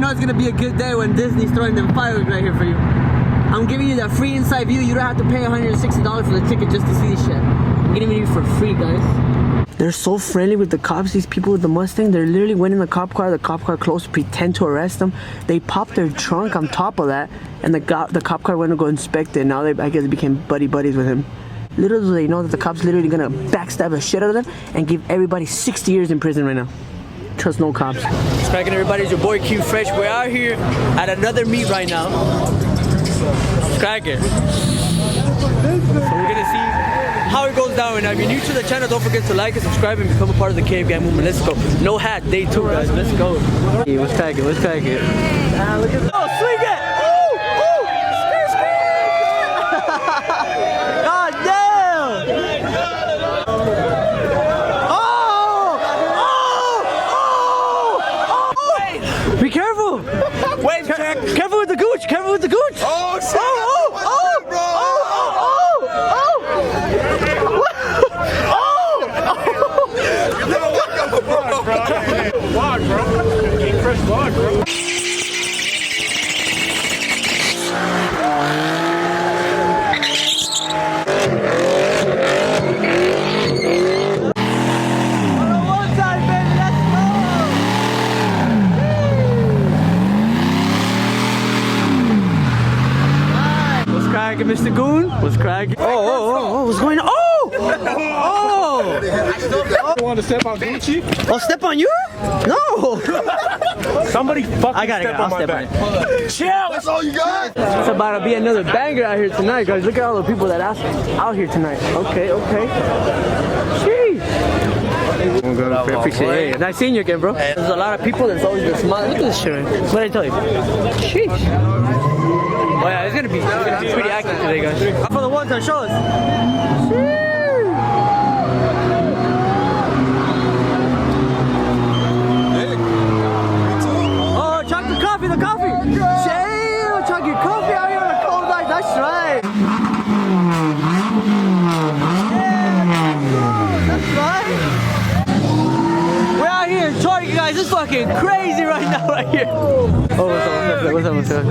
know it's gonna be a good day when Disney's throwing them fireworks right here for you. I'm giving you that free inside view. You don't have to pay $160 for the ticket just to see this shit. I'm giving it to you for free, guys. They're so friendly with the cops, these people with the Mustang. They literally went in the cop car close to pretend to arrest them. They popped their trunk on top of that, and the cop car went to go inspect it. Now they, I guess, became buddies with him. Little do they know that the cops literally gonna backstab the shit out of them and give everybody 60 years in prison right now. Trust no cops. What's cracking, everybody? It's your boy Q Fresh. We're out here at another meet right now. It's cracking. So we're gonna see how it goes down right now. If you're new to the channel, don't forget to like and subscribe and become a part of the Cave Gang movement. Let's go. No hat, day 2, guys. Let's go. Hey, what's cracking? What's cracking? Look at oh, swing it! God damn! Oh! Be careful! Wait, careful with the gooch! Careful with the gooch! Oh, shit! Vlog, bro. King Fresh vlog, bro. What's cracking, Mr. Goon? What's cracking? Oh, what's going on? You want to step on Gucci? I'll step on you? No! Somebody fucking I got it. I'll step on it. Chill, that's all you got? It's about to be another banger out here tonight, guys. Look at all the people that asked out here tonight. Okay. Jeez. I'm gonna appreciate it. Nice seeing you again, bro. There's a lot of people. There's always the smile. Look at this shit. What did I tell you? Sheesh. Oh yeah, it's gonna be pretty active today, guys. For the one time, show us. The coffee! Chill! Chug your coffee out here on a cold night, that's right! Yeah, that's right! We're out here enjoying, you guys, it's fucking crazy right now, right here! Oh, what's up?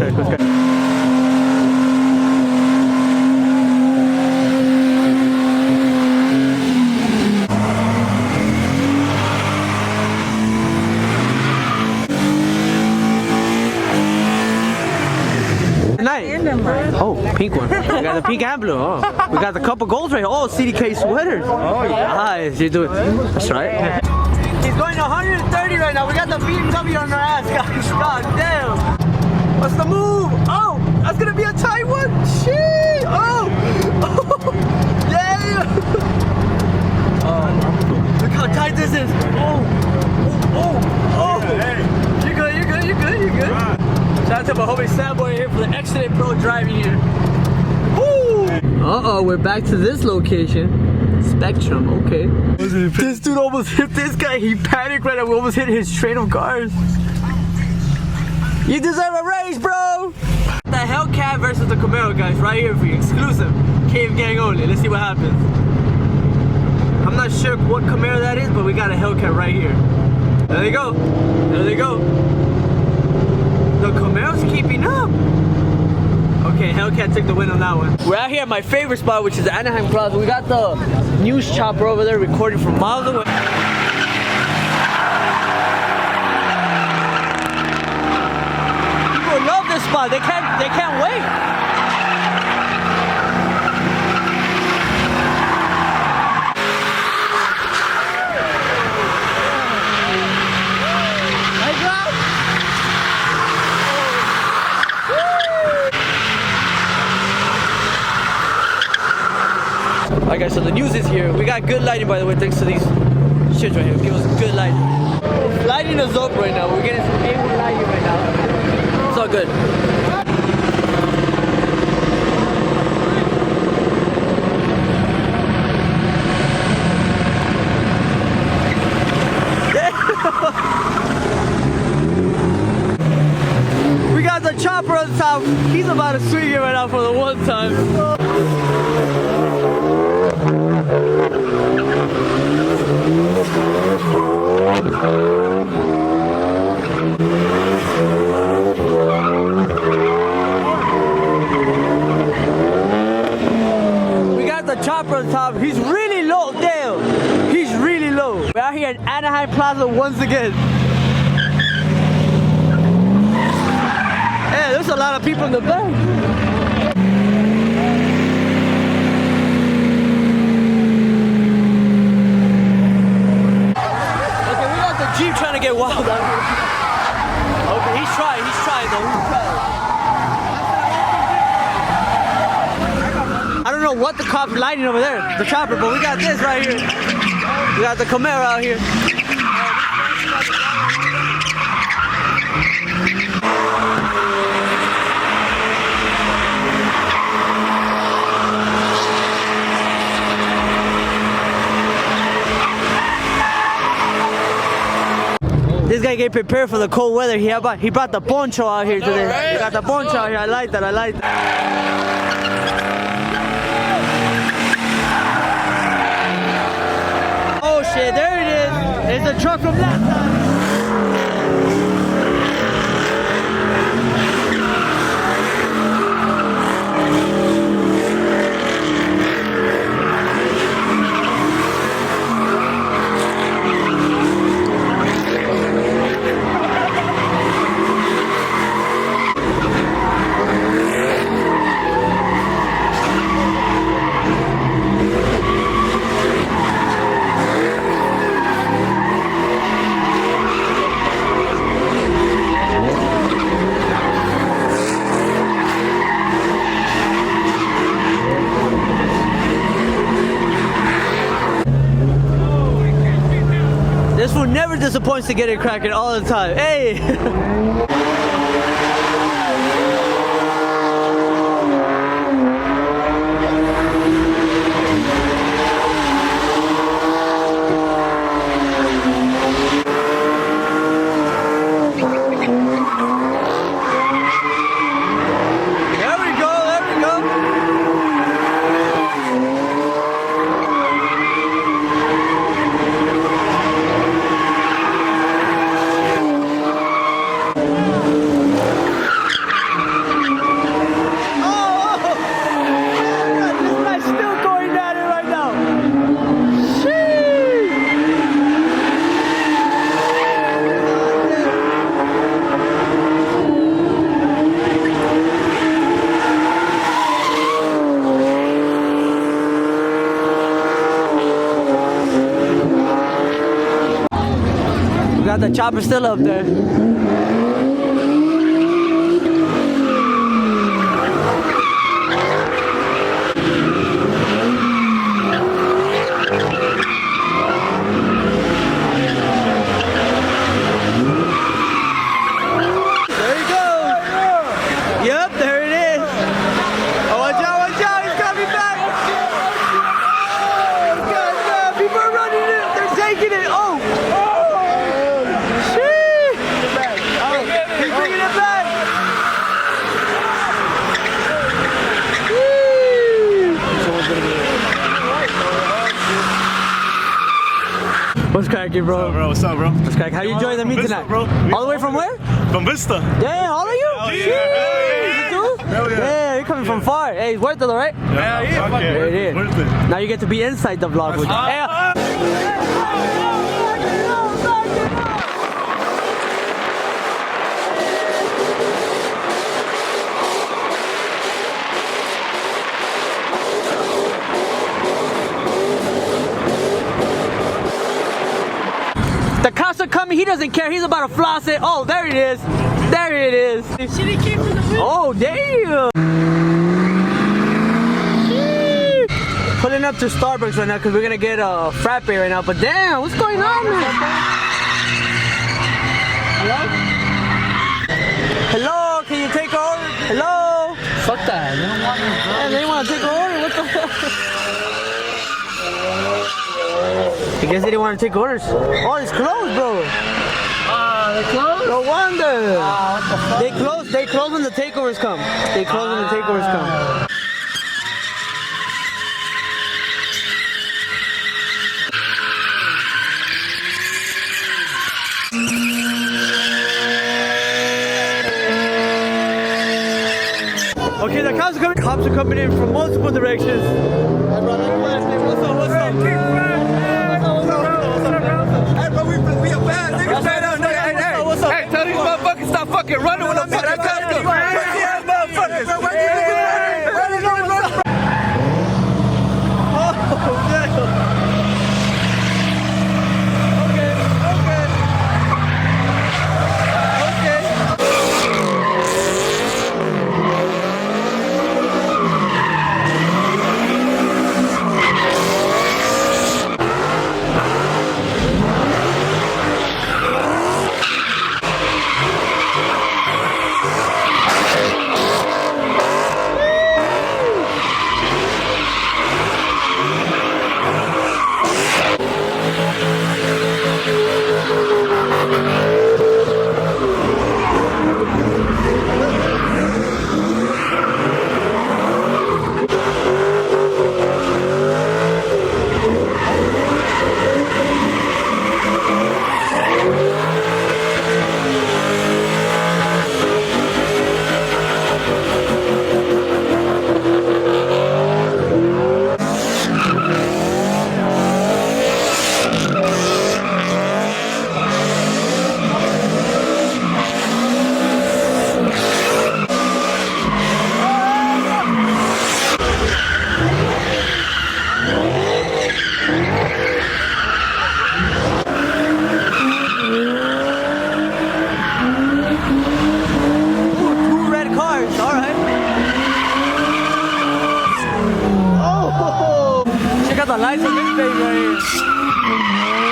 Oh, pink one. We got the pink and blue. Oh, we got the couple golds right here. Oh, CDK sweaters. Oh, yeah. Nice. You're doing. That's right. He's going 130 right now. We got the BMW on our ass, guys. God damn. What's the move? Oh, that's gonna be a tight one. Shit. Oh. Yeah. Oh. Look how tight this is. Oh. You're good. Shout out to my homie Samboy here for the excellent pro driving here. Woo! Uh-oh, we're back to this location. Spectrum, okay. This dude almost hit this guy. He panicked right now. We almost hit his train of cars. You deserve a race, bro! The Hellcat versus the Camaro, guys, right here for you. Exclusive. Cave Gang only. Let's see what happens. I'm not sure what Camaro that is, but we got a Hellcat right here. There they go. The Camaro's keeping up. Okay, Hellcat took the win on that one. We're out here at my favorite spot, which is the Anaheim Plaza. We got the news chopper over there recording from miles away. People love this spot. They can't wait. Alright guys, so the news is here. We got good lighting, by the way, thanks to these shits right here. Give us good lighting. Lighting us up right now. We're getting some A1 lighting right now. It's all good. We got the chopper on top. He's about to swing it right now for the one time. plaza once again. Hey, there's a lot of people in the back. Okay, we got the Jeep trying to get wild out here. Okay, he's trying though, he's trying. I don't know what the cops lighting over there, the chopper, but we got this right here. We got the Camaro out here. This guy get prepared for the cold weather. He brought the poncho out here today. He got the poncho out here. I like that. I like that. Oh shit! There it is. It's the truck from last time. This fool never disappoints to get it cracking all the time. Hey! Got the chopper still up there. There you go. Yep, there it is. Oh, watch out, he's coming back. God, people are running it. They're taking it. Oh. What's cracking, bro? What's up, bro? What's cracking? How you enjoying the meet tonight? Bro. All the way from where? From Vista. Yeah, all of you? Hell yeah. You too? Hell yeah. Yeah, you're coming from far. Hey, it's worth it, all right? Yeah, There it is. Worth it. Now you get to be inside the vlog with you. Hey, the cops are coming. He doesn't care. He's about to floss it. Oh, there it is. There it is. Oh, damn. Pulling up to Starbucks right now because we're going to get a frappe right now. But damn, what's going on, man? Hello? Hello, can you take an order? Hello? Fuck that. They don't want me, bro. Yeah, they want to take an order. What the fuck? I guess they didn't want to take orders. Oh, it's closed, bro. They closed? No wonder. What the fuck? They close when the takeovers come. They close when the takeovers come. Okay, the cops are coming. Cops are coming in from multiple directions. Hey, brother, what's up? What's up? Hey, bro, we We a bad nigga straight up, nigga. Hey, tell these motherfuckers stop fucking running with them fucking Costco. Motherfuckers. Two red cars, alright. Oh! Check out the lights on this thing right here.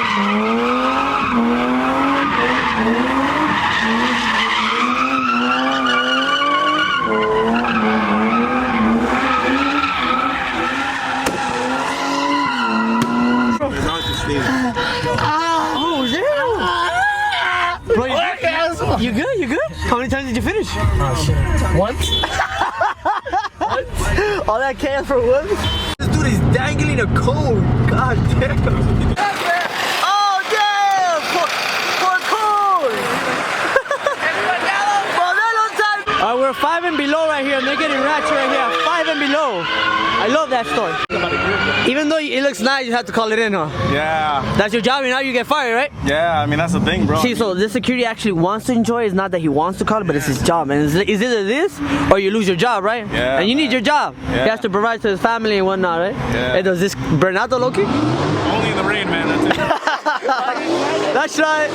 Oh, yeah. Bro, you good? You good? How many times did you finish? Once? All that chaos for one? This dude is dangling a cone. God damn. Oh, damn! For cone! Modelo time! We're 5 and below right here, and they're getting ratchet right here. 5 and below. I love that store. Even though it looks nice, you have to call it in, huh? Yeah, That's your job, and now you get fired, right? yeah, I mean, that's the thing, bro. See, so this security actually wants to enjoy. It's not that he wants to call it, but it's his job. And it's either this or you lose your job, right? Yeah. And you need your job. Yeah. He has to provide to his family and whatnot, right? Yeah. Hey, does this burn out the Loki? Only in the rain, man, that's it. That's right.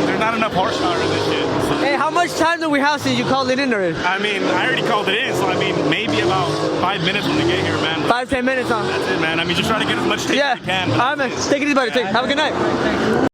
There's not enough horsepower in this shit. So, Hey, how much time do we have since you called it in already? I mean, I already called it in, so I mean, maybe about 5 minutes when we get here, man. 5-10 minutes, huh? That's it, man. I mean, just try to get as much tape Yeah. as you can. All right, man. Take it easy, buddy. Have a good night.